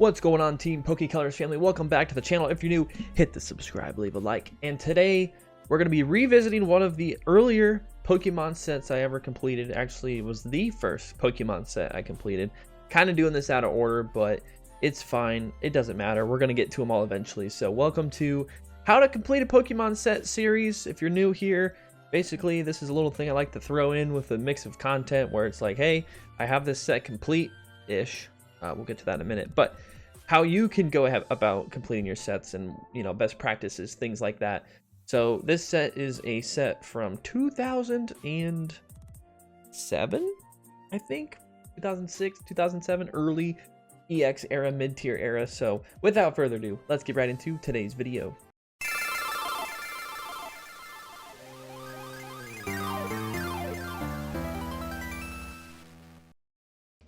What's going on, Team PokeColors family? Welcome back to the channel. If you're new, hit the subscribe, leave a like. And today, we're going to be revisiting one of the earlier Pokemon sets I ever completed. Actually, it was the first Pokemon set I completed. Kind of doing this out of order, but it's fine. It doesn't matter. We're going to get to them all eventually. So welcome to How to Complete a Pokemon Set series. If you're new here, basically, this is a little thing I like to throw in with a mix of content where it's like, hey, I have this set complete-ish. We'll get to that in a minute, but how you can go ahead about completing your sets and, you know, best practices, things like that. So this set is a set from 2007, I think, 2006, 2007, early EX era, mid-tier era. So without further ado, let's get right into today's video.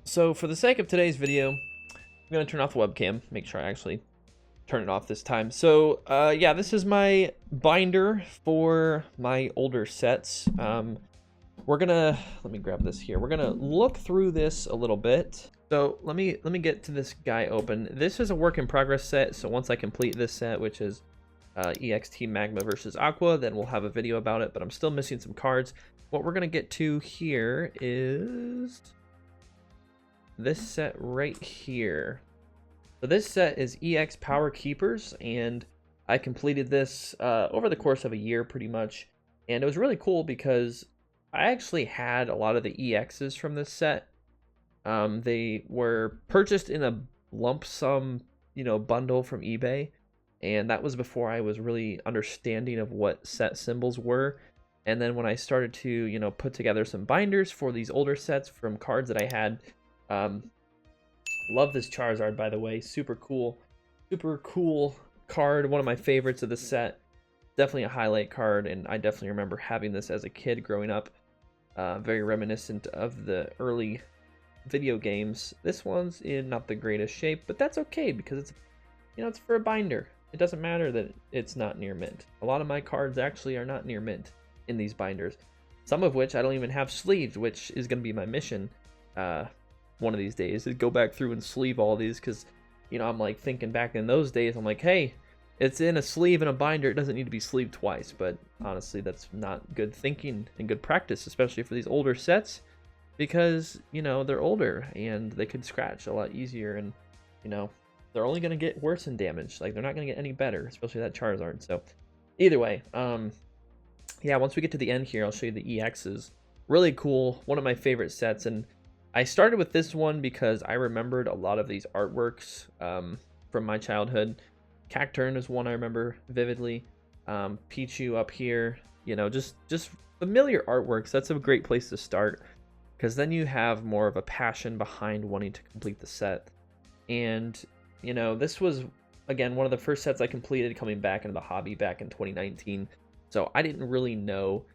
So for the sake of today's video, I'm going to turn off the webcam, make sure I actually turn it off this time. So yeah, this is my binder for my older sets. We're gonna, let me grab this here. We're gonna look through this a little bit. So let me get to this guy open. This is a work in progress set. So once I complete this set, which is EXT Magma versus Aqua, then we'll have a video about it, but I'm still missing some cards. What we're gonna get to here is this set right here. So this set is EX Power Keepers, and I completed this over the course of a year pretty much, and it was really cool because I actually had a lot of the EXs from this set. They were purchased in a lump sum, you know, bundle from eBay, and that was before I was really understanding of what set symbols were. And then when I started to, you know, put together some binders for these older sets from cards that I had, love this Charizard, by the way. Super cool card. One of my favorites of the set. Definitely a highlight card, and I definitely remember having this as a kid growing up. Very reminiscent of the early video games. This one's in not the greatest shape, but that's okay because it's, you know, it's for a binder. It doesn't matter that it's not near mint. A lot of my cards actually are not near mint in these binders. Some of which I don't even have sleeved, which is going to be my mission. One of these days is go back through and sleeve all these, because, you know, I'm like thinking back in those days, I'm like, hey, it's in a sleeve and a binder, it doesn't need to be sleeved twice. But honestly, that's not good thinking and good practice, especially for these older sets, because, you know, they're older and they could scratch a lot easier, and, you know, they're only going to get worse in damage. Like, they're not going to get any better, especially that Charizard. So either way, yeah, once we get to the end here, I'll show you the EXs. Really cool, one of my favorite sets. And I started with this one because I remembered a lot of these artworks from my childhood. Cacturne is one I remember vividly. Pichu up here, you know, just familiar artworks. That's a great place to start, because then you have more of a passion behind wanting to complete the set. And, you know, this was, again, one of the first sets I completed coming back into the hobby back in 2019. So I didn't really know,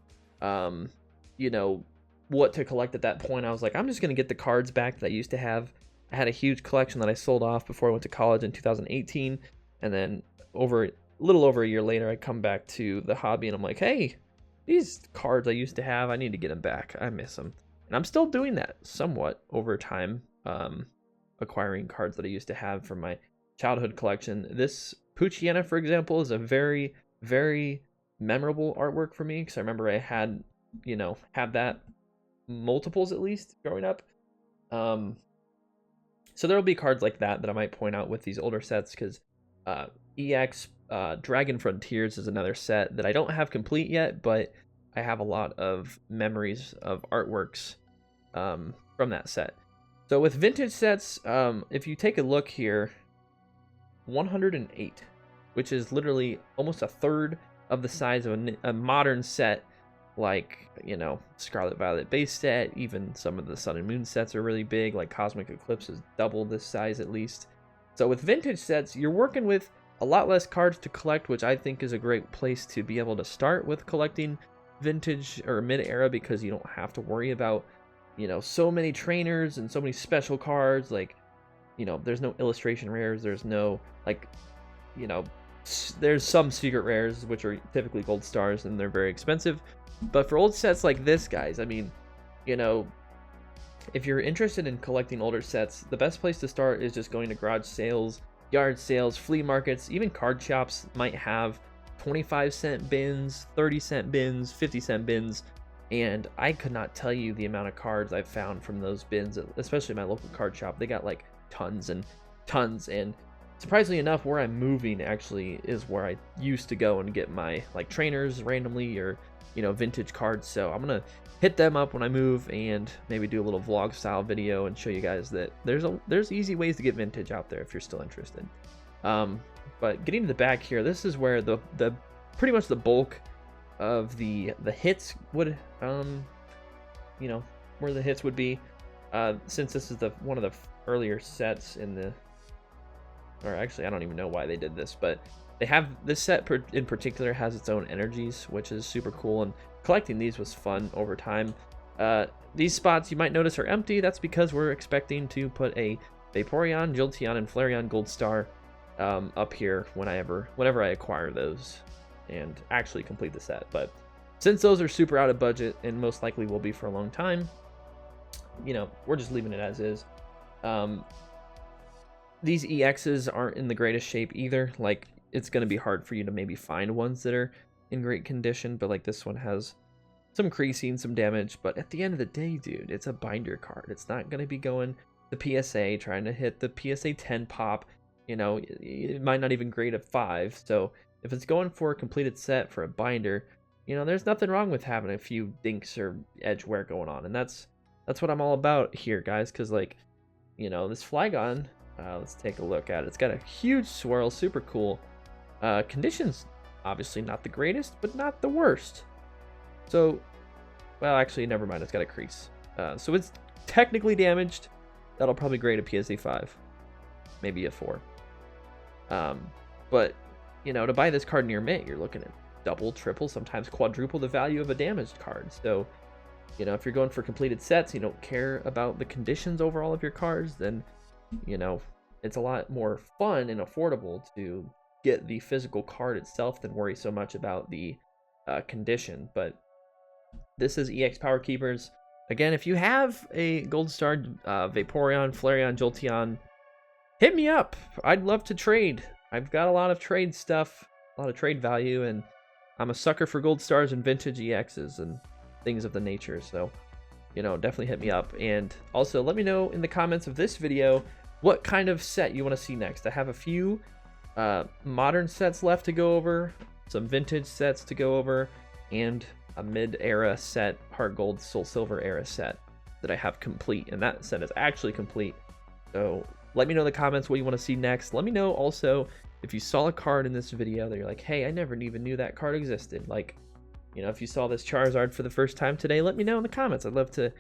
you know, what to collect at that point. I was like, I'm just going to get the cards back that I used to have. I had a huge collection that I sold off before I went to college in 2018. And then a little over a year later, I come back to the hobby and I'm like, hey, these cards I used to have, I need to get them back. I miss them. And I'm still doing that somewhat over time, acquiring cards that I used to have from my childhood collection. This Poochyena, for example, is a very, very memorable artwork for me, because I remember I had, you know, have that multiples at least growing up. So there will be cards like that I might point out with these older sets, because EX Dragon Frontiers is another set that I don't have complete yet, but I have a lot of memories of artworks from that set. So with vintage sets, if you take a look here, 108, which is literally almost a third of the size of a modern set, like, you know, Scarlet Violet base set. Even some of the Sun and Moon sets are really big, like Cosmic Eclipse is double this size at least. So with vintage sets, you're working with a lot less cards to collect, which I think is a great place to be able to start with collecting vintage or mid-era, because you don't have to worry about, you know, so many trainers and so many special cards. Like, you know, there's no illustration rares, there's no, like, you know, there's some secret rares, which are typically gold stars, and they're very expensive. But for old sets like this, guys, I mean, you know, if you're interested in collecting older sets, the best place to start is just going to garage sales, yard sales, flea markets. Even card shops might have 25-cent bins, 30-cent bins, 50-cent bins, and I could not tell you the amount of cards I've found from those bins, especially my local card shop. They got like tons and tons, and surprisingly enough, where I'm moving actually is where I used to go and get my like trainers randomly, or vintage cards. So I'm gonna hit them up when I move and maybe do a little vlog style video and show you guys that there's easy ways to get vintage out there if you're still interested. But getting to the back here, this is where the pretty much the bulk of the hits would where the hits would be, since this is one of the earlier sets in the, or actually I don't even know why they did this, but they have this set in particular has its own energies, which is super cool, and collecting these was fun over time. These spots you might notice are empty. That's because we're expecting to put a Vaporeon, Jolteon, and Flareon Gold Star up here whenever I acquire those and actually complete the set. But since those are super out of budget and most likely will be for a long time, we're just leaving it as is. These EXs aren't in the greatest shape either. Like, it's going to be hard for you to maybe find ones that are in great condition, but like this one has some creasing, some damage. But at the end of the day, dude, it's a binder card. It's not going to be going the PSA, trying to hit the PSA 10 pop. It might not even grade a 5. So if it's going for a completed set for a binder, there's nothing wrong with having a few dinks or edge wear going on. And that's what I'm all about here, guys, because like, this Flygon, let's take a look at it. It's got a huge swirl, super cool. Conditions obviously not the greatest, but not the worst. So, well, actually, never mind. It's got a crease. So it's technically damaged. That'll probably grade a PSA 5, maybe a 4. But to buy this card near mint, you're looking at double, triple, sometimes quadruple the value of a damaged card. So, if you're going for completed sets, you don't care about the conditions overall of your cards, then it's a lot more fun and affordable to get the physical card itself than worry so much about the condition. But this is EX Power Keepers. Again, if you have a Gold Star Vaporeon, Flareon, Jolteon, hit me up. I'd love to trade. I've got a lot of trade stuff, a lot of trade value, and I'm a sucker for Gold Stars and vintage EXs and things of the nature. So, definitely hit me up. And also let me know in the comments of this video what kind of set you want to see next. I have a few modern sets left to go over, some vintage sets to go over, and a mid-era set, Heart Gold, Soul Silver era set that I have complete, and that set is actually complete. So let me know in the comments what you want to see next. Let me know also if you saw a card in this video that you're like, hey, I never even knew that card existed. Like, if you saw this Charizard for the first time today, let me know in the comments. I'd love to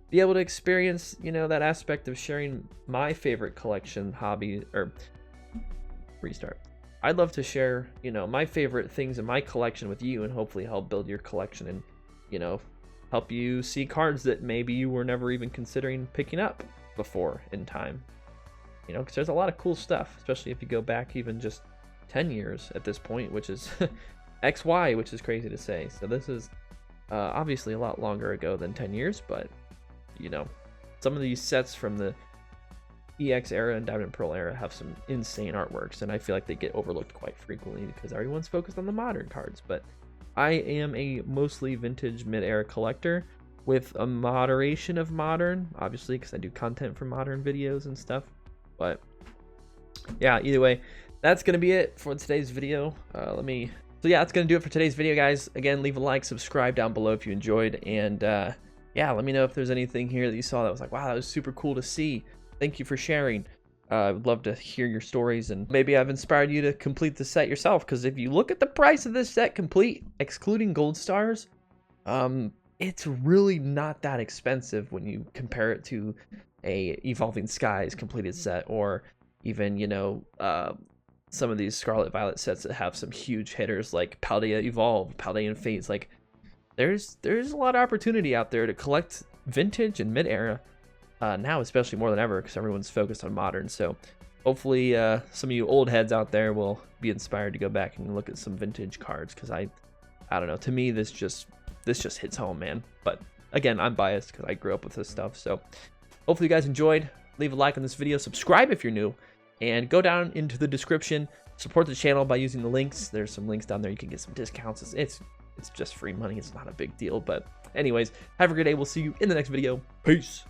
be able to experience, that aspect of sharing my favorite collection hobby, or restart. I'd love to share, my favorite things in my collection with you, and hopefully help build your collection and, help you see cards that maybe you were never even considering picking up before in time. Because there's a lot of cool stuff, especially if you go back even just 10 years at this point, which is XY, which is crazy to say. So this is obviously a lot longer ago than 10 years, but some of these sets from the EX era and Diamond and Pearl era have some insane artworks, and I feel like they get overlooked quite frequently because everyone's focused on the modern cards. But I am a mostly vintage mid-era collector with a moderation of modern, obviously, because I do content for modern videos and stuff. But yeah, either way, that's gonna be it for today's video. So yeah, that's gonna do it for today's video, guys. Again, leave a like, subscribe down below if you enjoyed, and yeah, let me know if there's anything here that you saw that was like, wow, that was super cool to see. Thank you for sharing. I would love to hear your stories, and maybe I've inspired you to complete the set yourself, because if you look at the price of this set complete, excluding Gold Stars, it's really not that expensive when you compare it to a Evolving Skies completed set, or even, some of these Scarlet Violet sets that have some huge hitters like Paldea Evolve, Paldea Fates. Like, there's a lot of opportunity out there to collect vintage and mid-era. Now, especially more than ever, because everyone's focused on modern. So hopefully some of you old heads out there will be inspired to go back and look at some vintage cards, because I don't know, to me this just hits home, man. But again, I'm biased because I grew up with this stuff. So Hopefully you guys enjoyed. Leave a like on this video, subscribe if you're new, and go down into the description. Support the channel by using the links. There's some links down there. You can get some discounts. It's just free money. It's not a big deal. But anyways, have a great day. We'll see you in the next video. Peace.